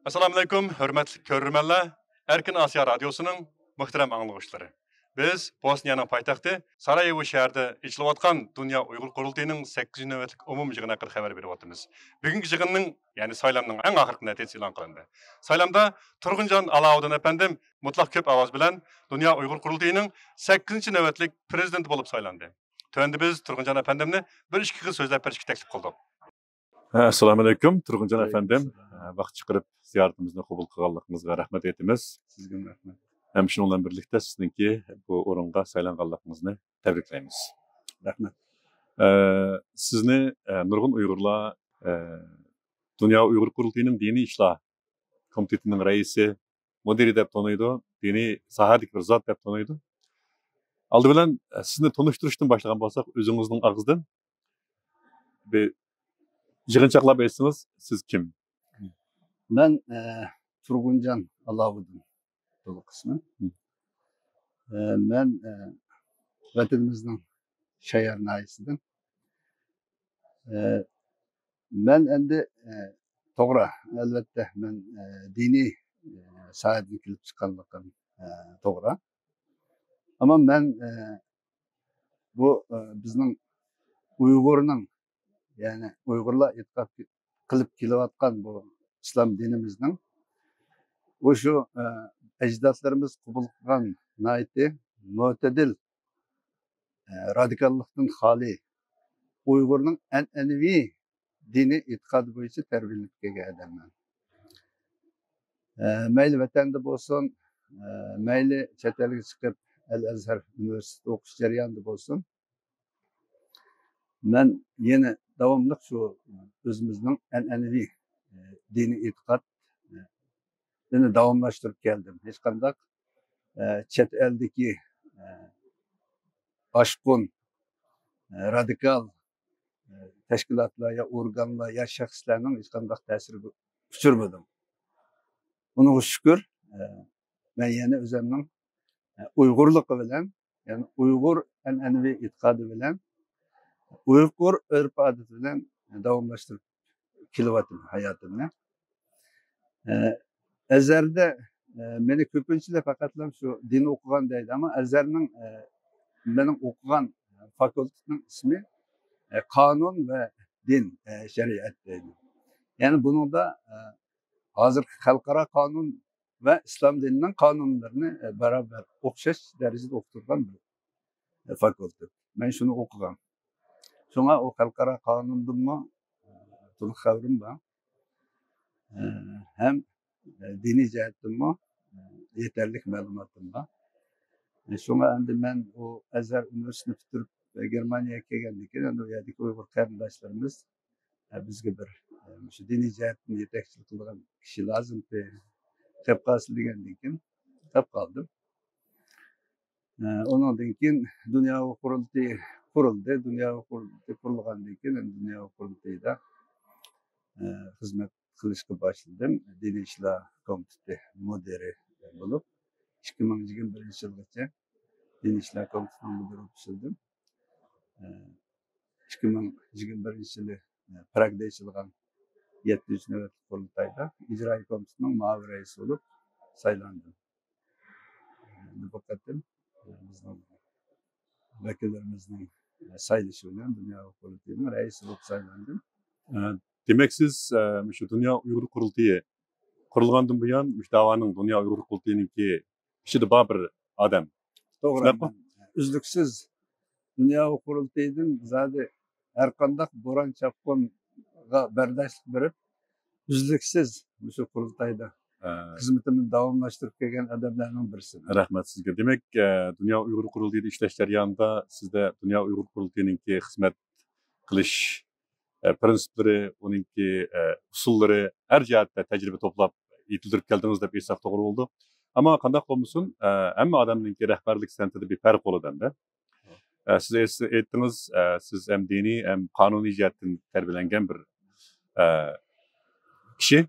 Assalamu alaykum, hörmətli görürmənlər. Erkin Asiya Radiosu'nun muhterem anlıqçıları. Biz Bosniya'nın paytaxtı Sarajevo şəhərdə işləyətən Dünya Uyğur Qurultayının 8-ci növbətlik ümumi yığını haqqında xəbər verib atdığımız. Bugünkü yığının, yəni saylamның ən axırkı nəticəsi elan qılındı. Saylamda Turğuncan Alavudin əfəndim mutlaq köp avaz bilan Dünya Uyğur Qurultayının 8-ci növbətlik prezidenti olub saylandı. Töndə biz Turğuncan əfəndimni bir iki qız sözləb berishga təklif qıldık. Assalamu alaykum Turğuncan əfəndim. Vaqt chiqarib ziyoratimizni qabul qilganligingizga rahmat aytamiz. Sizga rahmat. Hem shuninglar birlikda sizningki bu o'ringa saylanganligingizni tabriklaymiz. Rahmat. Sizni nurg'un Uyg'urlar Dünya Uyghur Qurultayının diniy ishlar komitetining raisi, mudiri deb tanıydı, diniy sohadik bir zot deb tanıydı. Aldı bilan sizni tanıştırışdan başlagan bo'lsak, o'zingizning og'zidan bir yig'inchoqlab aytsangiz, siz kim? Ben Turguncan Alavudin dolu kısmı. Ben vatanımızın şehir naisidim. Ben endi to'g'ri, albatta ben dini saatni kelib chiqqanligim to'g'ri. Ama ben bu bizning Uyg'urning, yani Uyg'urlar e'tiqod qilib kelayotgan bu İslam dinimizning şu ecdatlarımız qabul qilgan naiti mu'tadil radikallıktan xoli Uyg'urning an'anaviy dini e'tiqodi bo'yicha tarbiyalanib kelgan odamman. Mayli vatanda bo'lsin, mayli chet elga chiqib Al-Azhar universiteti o'qish jarayonida bo'lsin, men yana davomli shu o'zimizning an'anaviy dini e'tiqod davomlashtirib keldim. Hech qanday chet eldagi oshqun radikal tashkilotlar ya organlar ya shaxslarning hech qanday ta'siriga uchirmadim. Bunga shukr, men yana o'zimning Uyg'urligi bilan, yani Uyg'ur an'anaviy e'tiqodi bilan, Uyg'ur urf-odati bilan davomlashtirib kelyaptim hayotimni. Azarda meni ko'pinchalar faqatlam shu din o'qigan deydi, ama Azarning mening o'qigan fakultetning ismi Qonun ve Din Şeriat deydi. Yani bununda hozir xalqaro qonun ve İslam dininin qonunlarini beraber o'xshash darajada o'qitilgan bir fakultet. Men shuni o'qigan. Shunga o xalqaro qonundanmi to'liq xabarim bor. Hem dini jihatdanmi yeterli ma'lumotim bor. Shunga endi men o Azhar Üniversitesini bitirib Germaniyaga kelgandan keyin endi u yerdagi Uyg'ur qarindoshlarimiz bizga bir shu diniy jihatdan yetakchilik qilgan kishi lozim deb qolsin degandan keyin deb qoldim. Ondan keyin Dünya Qurultayi qurildi. Dünya Qurultayi qurilgandan keyin Dünya Qurultayida xizmat qilishga boshladim. Diniy ishlar komiteti mudiri bo'lib 2021-yilgacha Diniy ishlar komitetining mudiri bo'lib ishladim. 2021-yili Pragda ishlangan 7. navbatlik qurultayda ijroiy komitetining muavin raisi bo'lib saylandim. Bu qatim bizning vakillarimizning saylashi bilan Dünya Qurultayining raisi bo'lib saylandim. Demek siz şu Dünya Uyghur Qurultayı kurulgandan bu yan davanın Dünya Uyghur Qurultayı'nınki işi de bir adam. Doğru. Üzlüksüz Dünya Qurultayi'nin zaten her kandak boran çapkınga berdaşlık verip üzlüksüz şu qurultayda hizmetini davamlaştırıp kelgan adamlarning birisi. Rahmat sizga. Demek Dünya Uyghur Qurultayı'da işleş jarayonida sizde Dünya Uyghur Qurultayı'nınki hizmet qilish prinsipleri, onunki usulları her cihatte tecrübe toplap yetildirip geldiniz de bir sak doğru oldu. Ama kandak olmuşsun, ama adamınki rehberlik sentede bir fark oladan da. Siz ettiniz, siz hem dini hem kanuni cihetten terbiyelengen bir kişi.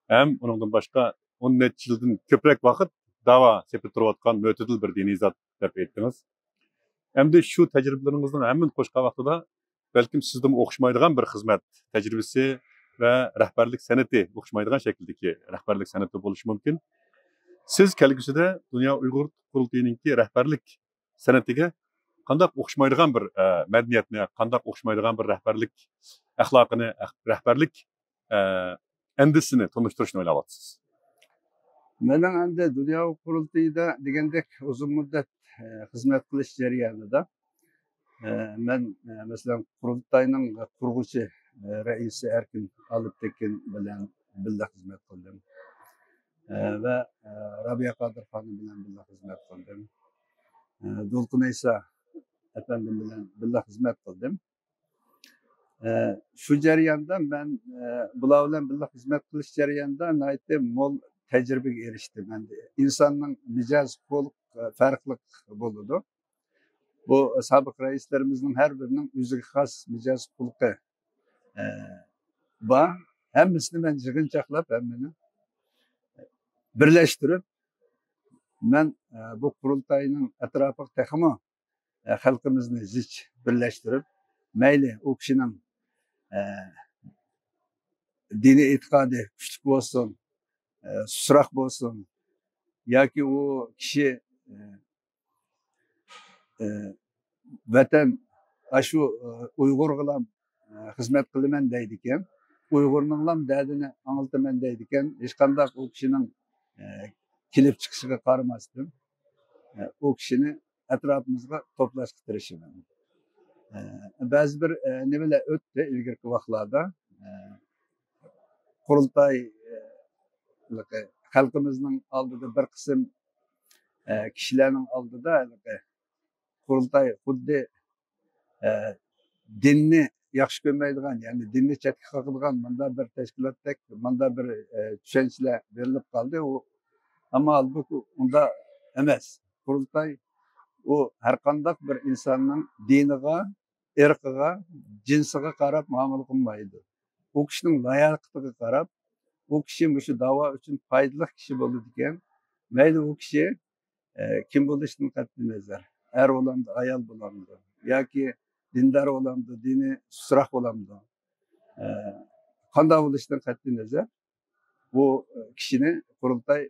Hem onundan başka 10 yıldan köprek vakit dava sepet duruyotgan mütedil bir dini zat dep ettiniz. Hem de şu tecrübelerinizden hemen koşka vaxtıda belki sizden okşmaydıgan bir hizmet tecrübesi va rahbarlik san'ati o'xshamaydigan shakldagi rahbarlik san'ati bo'lishi mumkin. Siz kelgusida Dunyo Uyg'ur qurultayiningki rahbarlik san'atiga qandaq o'xshamaydigan bir madaniyatni, qandaq o'xshamaydigan bir rahbarlik axloqini, rahbarlik andisini tunishtirishni o'ylayapsiz. Mening endi Dunyo qurultayida degandek uzun muddat xizmat qilish jarayonida men masalan qurultayning qurg'uchi raisi Erkin Aliptekin bilan birga xizmat qildim. Ve Rabia Qadirxonim bilan birga xizmat qildim. Dolqin Isa efendim bilan birga xizmat qildim. Şu jarayonda men bular bilan birga xizmat qilish jarayonida nihoyatda mo'l tecrübeye eriştim. Yani insanın mizaç xulq farklı bo'ladi. Bu sabık reislerimizin her birinin o'ziga xos mizaç xulqi bor. Hammasini men yig'inchoqlab, hammani birlashtirib, men bu qurultayning atrofiga texmo xalqimizni zich birlashtirib, mayli u kishining dini e'tiqodi kuchli bo'lsin, susroq bo'lsin yoki u kishi vatan shu Uyg'urga xizmat qilaman deydi ekan, Uyg'urning ham dardini anglataman deydi ekan, hech qanday u kishining kelib chiqishiga qaramasdan u kishini atrofimizga to'plashga tirishaman. Ba'zi bir nimalar o'tdi ilgirki vaqtlarda. Qurultay xalqimizning oldida bir qism kishilarning oldida qurultay xuddi dinni yaxshi ko'rmaydigan, ya'ni dinni chetga qo'yadigan manda bir tashkilotdek, manda bir tushunchalar berilib qoldi. Ammo halbuki unda emas. Qurultay u har qanday bir insonning diniga, irqiga, jinsiga qarab muomala qilmaydi. U kishining layoqatiga qarab, u kishi shu da'vo uchun foydali kishi bo'ladi ekan, mayli u kishi kim bo'lishidan qat'iy nazar, er bo'lamdi, ayol bo'lamdi yoki dindor bo'lamdi, dini susroq bo'lamdi, qanday bo'lishidan qat'iy nazar bu kishini qurultay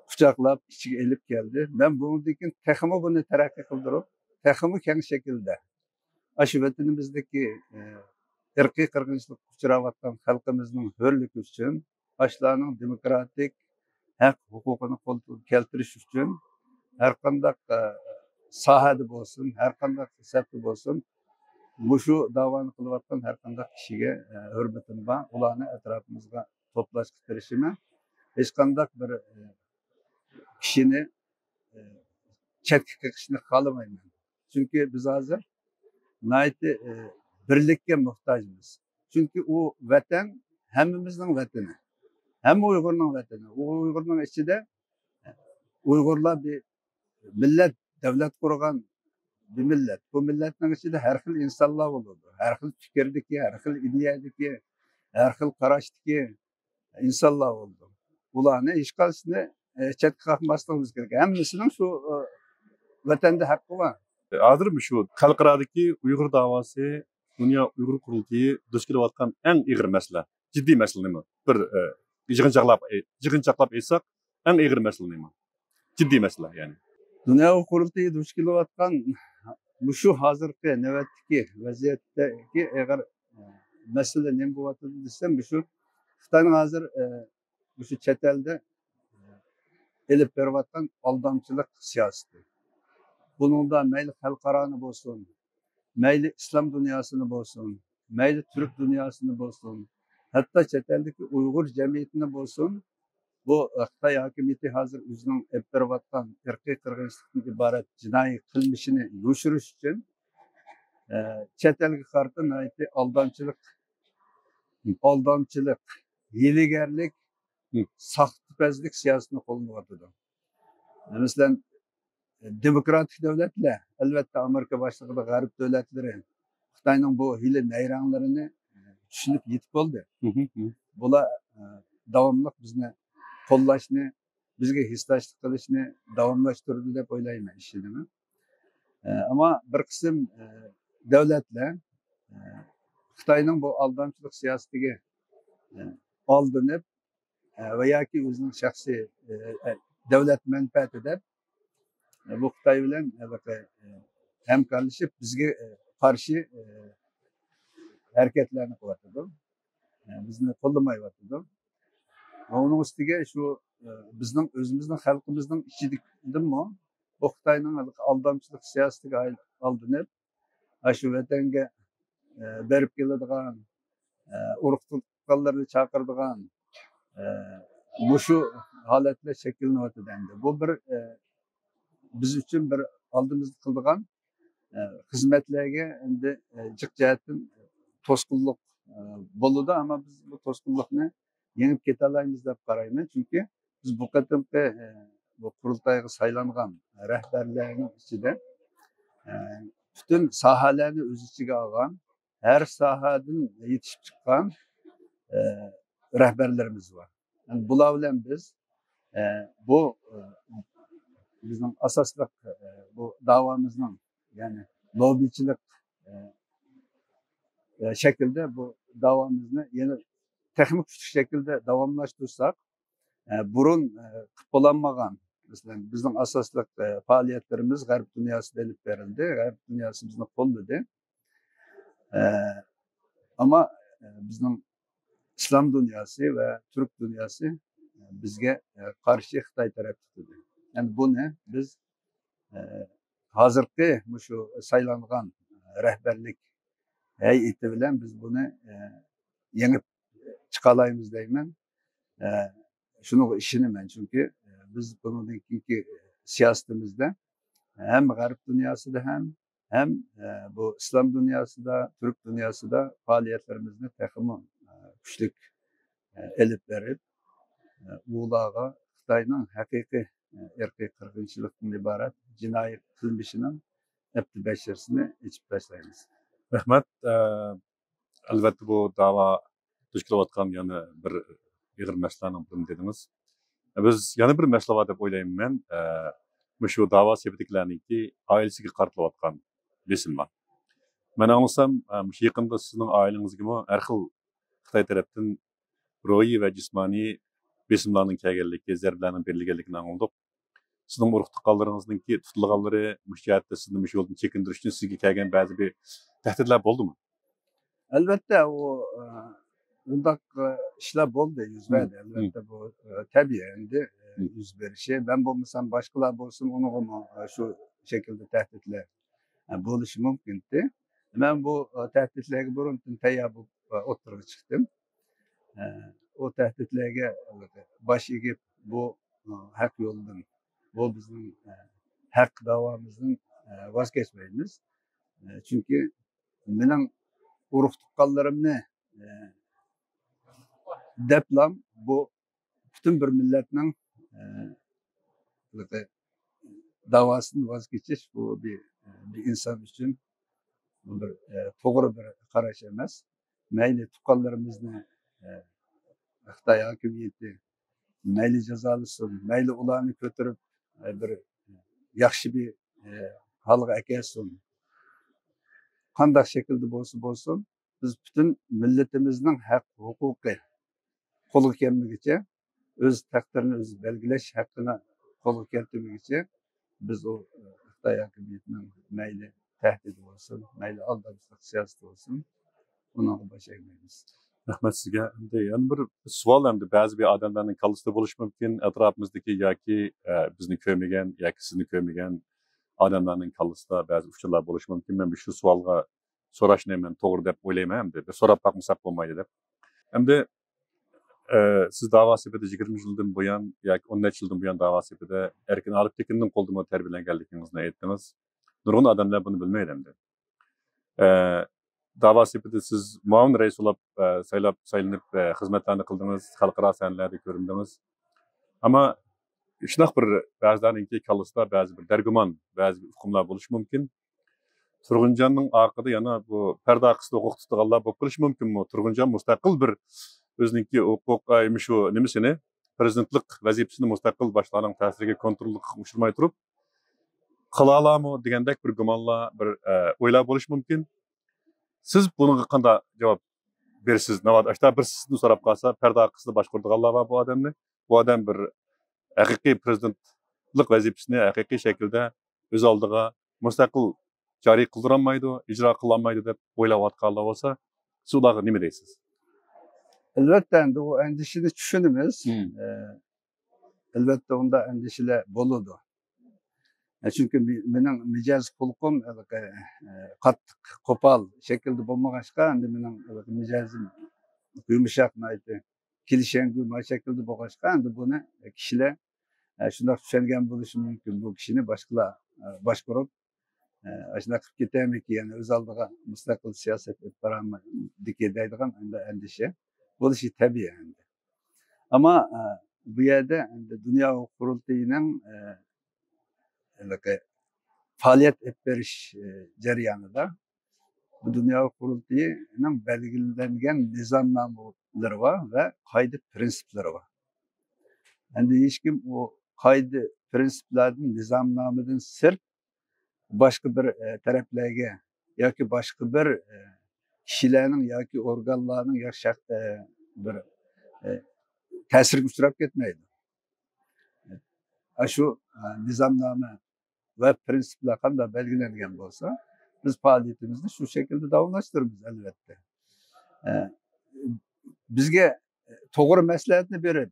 quchoqlab ichiga elib keldi. Men bundan keyin texmi buni taraqqiy qildirib, texmi keng shaklda shu vatanimizdagi irqiy qirg'inchilik uchrayotgan xalqimizning hurligi uchun, ashlarning demokratik haq huquqini qo'lga keltirish uchun har qanday sohada bo'lsin, har qanday hisobda bo'lsin, shu da'voni qilayotgan har qanday kishiga hurmatim bor. Ularni atrofimizga to'plashga tirishaman. Hech qanday bir kishini chetga chiqishni xohlamayman. Chunki biz hozir nihoyatda birlikka muhtojmiz. Chunki u vatan hammamizning vatani. Hamma Uyg'urning vatani. U Uyg'urning ichida Uyg'urlar bir millat, davlat qurgan bir millat. Bu millatning ichida har xil insonlar bo'ladi. Har xil fikrdagi, har xil ideyadagi, har xil qarashdagi insonlar bo'ladi. Ularni hech qaysini chetga qo'ymasligimiz kerak. Hammasining shu vatanda haqqi bor. Hozir shu xalqarodagi Uyg'ur da'vosi, Dunyo Uyg'ur qurultayi duch kelayotgan eng og'ir masala, jiddiy masala nima? Bir yig'inchoqlab aytsak, eng og'ir masala nima? Jiddiy masala ya'ni. Dunyo qurultayi duch kelayotgan shu hozirgi navbatdagi vaziyatdagi og'ir masala nima bo'lyapti desam, shu Xitoyning hozir shu chet elda elib berayotgan aldamchilik siyosati. Bununda mayli xalqaroni bo'lsin, mayli islom dunyosini bo'lsin, mayli turk dunyosini bo'lsin, hatto chet eldagi Uyg'ur jamiyatini bo'lsin, bu Xitoy hokimiyati hozir o'zining olib berayotgan irqiy qirg'inchilikdan iborat jinoiy qilmishini yoshirish uchun chet elga qarata aldamchilik, hiylagarlik, saxtapazlik siyosatini qo'llanadi. Masalan, demokratik davlatlar, albatta Amerika boshlig'ida g'arb davlatlari Xitoyning bu hiyla nayranglarini tushunib yetib bo'ldi. Bular davomli bizni qo'llashni, bizga hissdoshlik qilishni davomlashtirdi deb o'ylayman ishini. Ammo bir qism davlatlar Xitoyning bu aldamchilik siyosatiga aldanib va yoki o'zining shaxsiy davlat manfaatida bu Xitoy bilan hamkorlashib bizga qarshi harakatlarni qilyotdi. Bizni qo'llamayotdi. Onun ustiga shu bizning o'zimizning xalqimizning ichidami bu Xitoyning aldamchilik siyosatiga aldanib shu vatanga berib keladigan urug' tuqqanlarni chaqiradigan mushu holatlar shakllanyapti endi. Bu bir biz uchun bir oldimizda qiladigan xizmatlarga endi jiq jihatdan to'sqinlik bo'ladi, ammo biz bu to'sqinlikni yengib keta olamiz deb qarayman. Chunki biz bu qatimqi bu qurultayga saylangan rahbarlarning ichida bütün sohalarni o'z ichiga olgan, har sohadan yetishib chiqqan rahbarlarimiz var. Yani bular bilan biz bu bizning asosli bu davomizning, ya'ni lobbichilik shaklda bu davomizni yana texnik kuchli shaklda davomlashtirsak, burun qilib bo'lanmagan bizning asosli faoliyatlarimiz g'arb dunyosida olib berildi, g'arb dunyosi bizni qo'lladi. Ama bizning İslam dünyası ve Türk dünyası bizge karşı Xitoy taraf tutdu. Yani bunu biz hazırki şu saylangan rehberlik heyeti bilen biz bunu yenip çıkalayımız deymen. Şunu işinimen çünkü biz bunun ki siyasetimizde hem Garip dünyası da hem bu İslam dünyası da Türk dünyası da faaliyetlerimizde takımı güçlük elip verip uğulağa Xitoyning haqiqiy irqiy qirg'inchilikdan iborat jinoiy qilmishining hepti basharsini ichib tashlaymiz. Rahmat. Albatta bu dava duch kelayotgan yana bir ig'ir masalaning birini dedingiz. Biz yana bir masala bor deb o'ylayman men. Shu davo sebabidiklarniki oilasiga qaratilayotgan besimlar. Men anlasam shu yaqinda sizning oilangizga har xil Xitoy tarafdan ruhiy va jismoniy besimlarning kelganligi, zarbalarning berilganligini angladik. Sizning urug' tuqqanlaringizningki tutilganlari mushatda sizni shu yo'ldan chekindirish uchun sizga kelgan ba'zi bir tahdidlar bo'ldimi? Albatta o bundak işler bo'ldi, yuz berdi. Albatta bu tabii endi yuz berishi. Ben bo'lmasam boshqalar bo'lsin, uni shu shaklda tahdidlar bo'lishi mumkin-di. Men bu tahdidlarga burundan tayyor bo'lib o'tirib chiqdim. O tehditlerge baş egip bu hak yolundan, bu bizim hak davamızın vazgeçmeyimiz. Çünkü benim urug' tuqqanlarimni deplam bu bütün bir milletning davasını vazgeçiş bu bir insan için bu bir to'g'ri bir qarash emas. Mayli tuqqanlarimizni Xitoy hokimiyati mayli jazolasın, mayli ularni ko'tarib bir yaxshi bir holga kelsin. Qanday shaklda bo'lsin, biz bütün milletimizning haq huquqi qo'lga kelmaguncha, o'z taqdirini o'zi belgilash haqqini qo'lga keltirmaguncha biz o Xitoy hokimiyatining mayli tahdidi bo'lsin, mayli aldamchilik siyosati bo'lsin, buni bosh egmaymiz. Rahmat sizga. Yana bir savol hamda ba'zi bir odamlarning kallasida bo'lishi mumkin, atrofimizdagi yoki bizni ko'rmagan yoki sizni ko'rmagan odamlarning kallasida ba'zi uchurlar bo'lishi mumkin. Men shu savolga so'rashni men to'g'ri deb o'ylayman hamda bir so'rab boqmasak bo'lmaydi deb. Hamda siz davo sepida 20 yildan buyon yoki 10 necha yildan buyon davo sepida Erkin Aliptekinning qo'lida tarbiyalanganligingizni aytdingiz. Nurg'un odamlar buni bilmaydi hamda. Dava sepida siz muavin rais bo'lib saylanib xizmatlarni qildingiz, xalqaro sahnlarda ko'rindingiz. Ammo shunaqa bir ba'zilarninki kallasida ba'zi bir dargumon, ba'zi bir hukmlar bo'lishi mumkin. Turg'unjonning orqada yana bu parda orqasida huquq tutganlar bo'lib qolishi mumkinmi? Turg'unjon mustaqil bir o'ziniki huquq shu nimasini, prezidentlik vazifasini mustaqil boshlarning ta'siriga kontrolga uchirmay turib qila olarmi degandek bir gumonlar, bir o'ylar bo'lishi mumkin. Siz bunun hakkında cevap bersiz. Navad aşta bir sizden sorap kalsa perde arkasında başkurduğanlar var bu adamni. Bu adam bir haqiqiy prezidentlik vazifasini haqiqiy shaklda o'z oldiga mustaqil joriy qildirolmaydi, ijro qilolmaydi deb o'ylayotganlar bo'lsa, siz ularga nima deysiz? Elbette endi o endişini düşünümüz. Elbette onda endişeler boludu. Çünkü benim micaz kulkum kattık, kopal şekilde bulmagaçka endi benim micazım yumuşak naydı. Kilişen gülme şekilde bulgaçka endi bunu kişiler şundak düşüngen buluşu mümkün. Bu kişini başkalar başkurup aşına kırıp gidemek ki yani öz aldığı müstakil siyaset paramı dikedeydiğen endişe. Bu işi tabii yani. Ama bu yerde dünya kurultayının faaliyet etberiş jarayonida bu dünya kurultayının belgilengen nizamnamaları var ve kaydı prensipleri var. Yani hiç kim o kaydı prensiplerden nizamnamadan sırt başka bir taraflarga yoki başka bir kişilerin yoki organlarının bir ta'sirga uchrab ketmaydi. Şu nizamnoma ve prensipler qanday belgilengen olsa biz faaliyetimizni şu şekilde davamlaştırırız elbette. Bizge to'g'ri maslahatni berib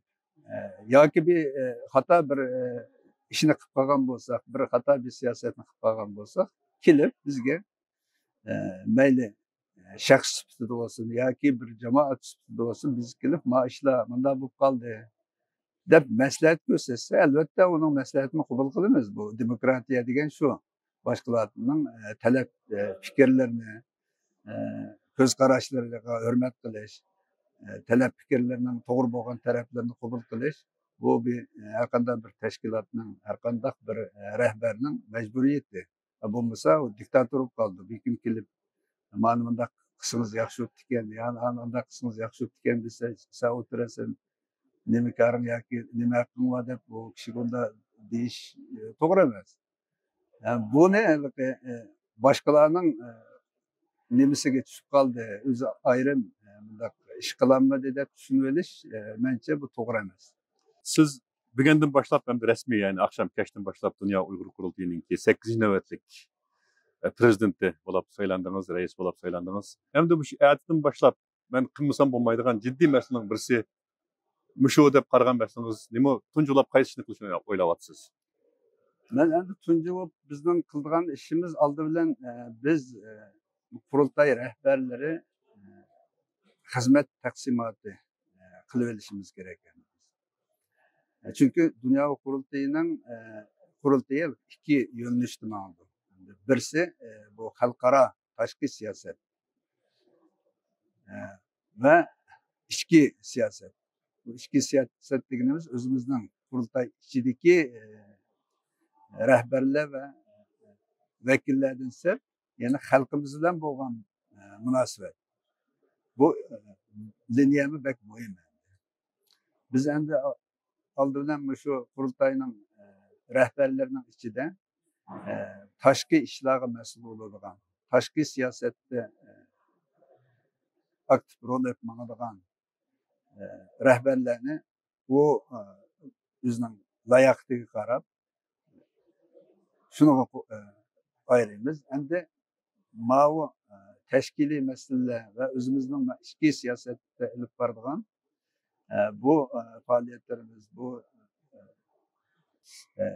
yoki bir hata bir ishni qilib qolgan bo'lsak, bir xato bir siyosatni qilib qolgan bo'lsak, kelib bizga mayli shaxs sifatida bo'lsin yoki bir jamoat sifatida bo'lsin, biz kelib mana ishlar bunday bo'lib qoldi deb maslahat ko'rsatsa, albatta uning maslahatini qabul qilamiz. Bu demokratiya degan shu. Boshqalarning talab fikrlarini, ko'z qarashlariga hurmat qilish, talab fikrlarining to'g'ri bo'lgan taraflarini qabul qilish bu bir har qanday bir tashkilotning, har qanday bir rahbarning majburiyati. Bo'lmasa u diktator bo'lib qoldi. Bir kim kelib mana bunday qilsangiz yaxshi bo'pti ekan, yani bunday qilsangiz yaxshi bo'pti ekan desa, sen o'tirasan, nima karing yoki nima haqqing bor deb bu kishi bunda deyish to'g'ri emas. Yani buni boshqalarning nimasiga tushib qoldi, o'zi ayrim bunday ish qilinmadi deb tushunib olish menimcha bu to'g'ri emas. Siz bugundan boshlab hem de resmi yani akşam keşten başlap Dünya Uygur Kurultayı'nın ki 8. nöbetlik prezidenti bo'lib saylandınız, reis bo'lib saylandınız. Hem de bu erteden başlap ben kılmasam bulmaydıgan ciddi meselenin birisi müşo dep qaragan bersangiz, nima tunjulab qaysini qilishni o'ylayapsiz? Men endi tunjulab bizning qilgan ishimiz oldi bilan biz qurultay rahbarlari xizmat taqsimoti qilib olishimiz kerak. Çünkü Dünya Kurultayı'nın kurultayı iki yönlüştü mağdur. Birisi bu halkara taşkı siyaset ve içki siyaset. Bu içki siyaset dediğimiz özümüzden kurultay içindeki rehberler ve vekillerden sır yani halkımızdan boğan münasebet. Bu liniyemi pek mühim. Biz endi aldığından şu kurultayının rehberlerinin içinde taşkı işlerine mesul olan, taşkı siyasette aktif rol yapmayan rehberlerini bu yüzden layıklığı karab şunu ayrıyız. Hem de mavi teşkili meseleler ve özümüzün içki siyasette elip vardıgan bu faaliyetlerimiz, bu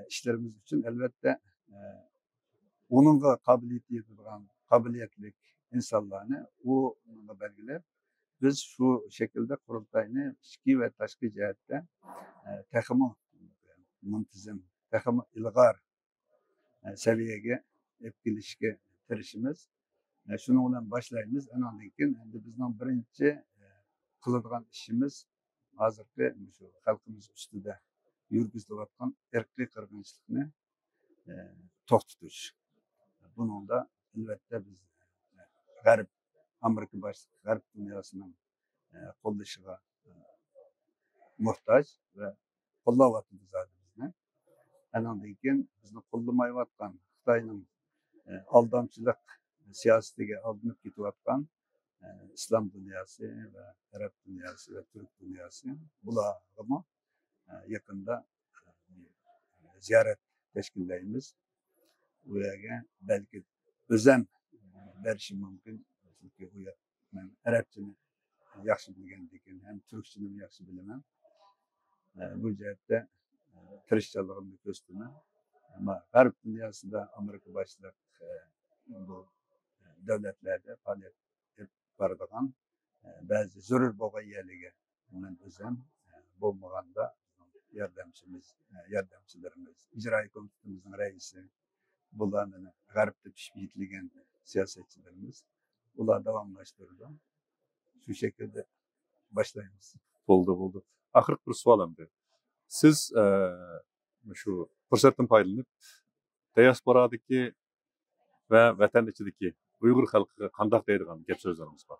işlerimiz için elbette onunla kabiliyetlik insanlarını o belgeler biz şu şekilde kurultayını içki ve taşkı cihette takımı muntizam, takımı ilgar seviyeye etkilişke tirişimiz. Şununla başlayımız. En azından bizden birinci kılıdığan işimiz hazırki halkımız üstünde yürgüzülatkan erkek kırgınçlığını to'xtatish. Bunun da elbette biz G'arb Amerika başta G'arb dünyasının qo'llashiga muhtoj ve qo'llayapmiz bizni. Andan keyin bizni qo'llamayotgan Xitoyning aldamchilik siyosatiga olinib ketayotgan islom dunyosi va arab dunyosi va turk dunyosi bularga yaqinda ziyorat tashkillaymiz. Bu yerga balki o'zim berishi mumkin. Chunki bu yer men arabchani yaxshi bilgandan ham turkchani yaxshi bilaman. Bu jihatda tirishchiligimni ko'rsataman. Ama G'arb dünyasında Amerika başlıq bu devletlarda faaliyet barıdığan bazı zarur bo'lgan yerligi men o'zim bo'lmaganda yordamchilarimiz, ijroiy komitemizning raisi, bular meni G'arbda pishib yetilgan siyosatchilarimiz, ular davomlashtirdi. Shu şekilde boshlaymiz. Bo'ldi. Axir bir savol endi. Siz şu fırsatdan foydalanib diasporadagi va vatan ichidagi Uyg'ur xalqiga qanday deydigan gap so'zlarimiz bor.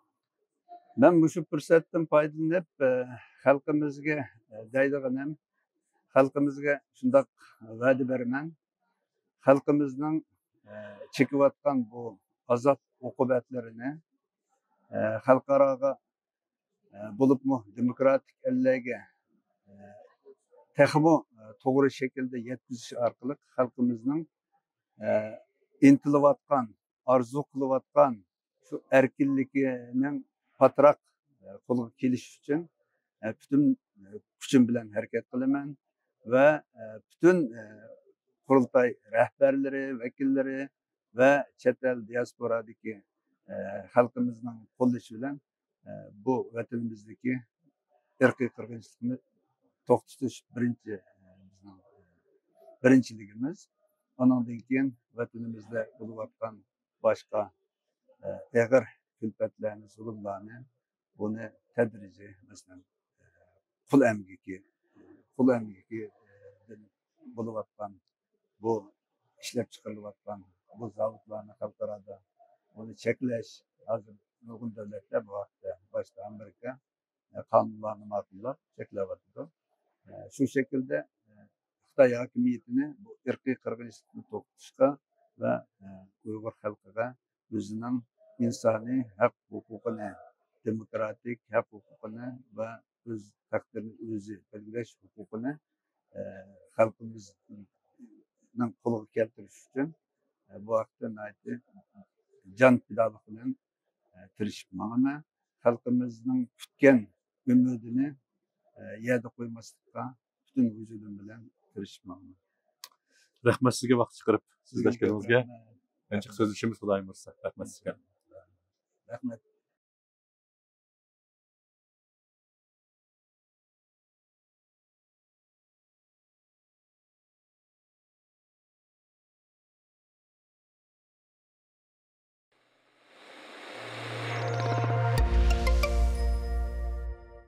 Ben bu şu fırsatdan faydalanıp halkımızga deydiğim, halkımızga şundak va'da beraman. Halkımızın çekivatkan bu azap uqubatlarini xalqaroga bo'libmi demokratik ellarga texmo to'g'ri shaklda yetkazish orqali xalqimizning intilayotgan, arzu qilayotgan shu erkinligining patroq qo'lga kelish uchun bütün kuchim bilan harakat qilaman va bütün qurultay rahbarlari, vakillari va chet el diasporadagi xalqimizning qo'llashi bilan bu vatanimizdagi irqiy qirg'inchilikni to'xtatish birinchiligimiz. Ondan keyin vatanimizda bo'layotgan boshqa og'ir kulfatlarni, zulmlarni buni tadrijiy masalan qul amgiki bo'layotgan bu ishlab chiqarilayotgan bu zavodlarni xalqaro bunu cheklash hozir nurg'un davlatlar bu vaqtda boshqa Amerika qonunlarni ma'qullab cheklayapti. Shu shaklda Xitoy hokimiyatini bu irqiy qirg'inchilikni to'xtatishga va Uyg'ur xalqiga o'zining insoniy haq huquqini, demokratik haq huquqini va o'z taqdirini o'zi belgilash huquqini xalqimizning qo'liga keltirish uchun bu vaqtda jon fidolik bilan tirishib manaman. Xalqimizning kutgan umidini yerda qo'ymaslikka bütün vücudum bilan tirishib manaman. Rahmat sizga vaqt chiqarib so'zlashganingizga. Menimcha so'zlashimiz xudoyim ursa. Rahmat sizga. Rahmat.